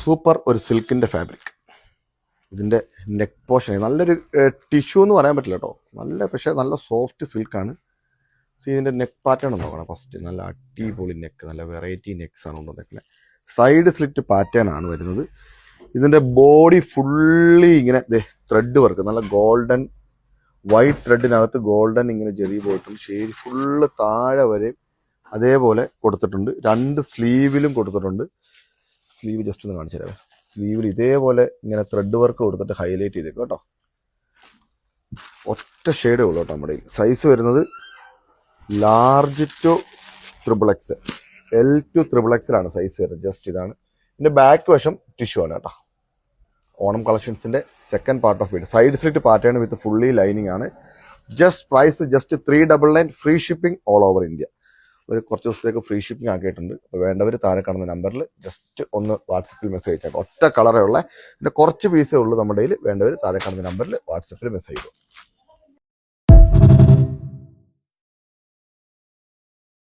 Super ഒരു സിൽക്കിൻ്റെ fabric. ഇതിൻ്റെ neck portion നല്ലൊരു ടിഷ്യൂ എന്ന് പറയാൻ പറ്റില്ല കേട്ടോ, പക്ഷേ നല്ല സോഫ്റ്റ് സിൽക്കാണ്. ഇതിൻ്റെ നെക്ക് പാറ്റേൺ നോക്കണം ഫസ്റ്റ്. നല്ല അടിപൊളി നെക്ക്, നല്ല വെറൈറ്റി നെക്സ് ആണ് കൊണ്ടുവന്നേക്കുന്നത്. സൈഡ് സ്ലിറ്റ് പാറ്റേൺ ആണ് വരുന്നത്. ഇതിൻ്റെ ബോഡി ഫുള്ളി ഇങ്ങനെ ത്രെഡ് വർക്ക്, നല്ല ഗോൾഡൻ വൈറ്റ് ത്രെഡിനകത്ത് ഗോൾഡൻ ഇങ്ങനെ ജെറി പോയിട്ടുണ്ട്. ശരി ഫുള്ള് താഴെ വരെ അതേപോലെ കൊടുത്തിട്ടുണ്ട്. 2 സ്ലീവിലും കൊടുത്തിട്ടുണ്ട്. സ്ലീവ് ജസ്റ്റ് ഒന്ന് കാണിച്ചു തരാം. സ്ലീവിൽ ഇതേപോലെ ഇങ്ങനെ ത്രെഡ് വർക്ക് കൊടുത്തിട്ട് ഹൈലൈറ്റ് ചെയ്തേക്കും കേട്ടോ. ഒറ്റ ഷെയ്ഡേ ഉള്ളൂ കേട്ടോ നമ്മുടെ. സൈസ് വരുന്നത് large to XXX, L to XXX ആണ് സൈസ് വരുന്നത്. ജസ്റ്റ് ഇതാണ്. ഇതിൻ്റെ ബാക്ക് വശം ടിഷ്യൂ ആണ് കേട്ടോ. ഓണം കളക്ഷൻസിൻ്റെ second part of video. Side slit pattern with fully lining ആണ്. Price just 399, free shipping all over India. കുറച്ച് ദിവസത്തേക്ക് ഫ്രീ ഷിപ്പിംഗ് ആക്കിയിട്ടുണ്ട്. അപ്പോൾ വേണ്ടവർ താഴെ കാണുന്ന നമ്പറിൽ ജസ്റ്റ് ഒന്ന് വാട്സപ്പിൽ മെസ്സേജ് അയച്ചാൽ. ഒറ്റ കളറേ ഉള്ള, പിന്നെ കുറച്ച് പീസേ ഉള്ളൂ നമ്മുടെ കയ്യിൽ. വേണ്ടവർ താഴെ കാണുന്ന നമ്പറിൽ വാട്സപ്പിൽ മെസ്സേജ് ചെയ്തു.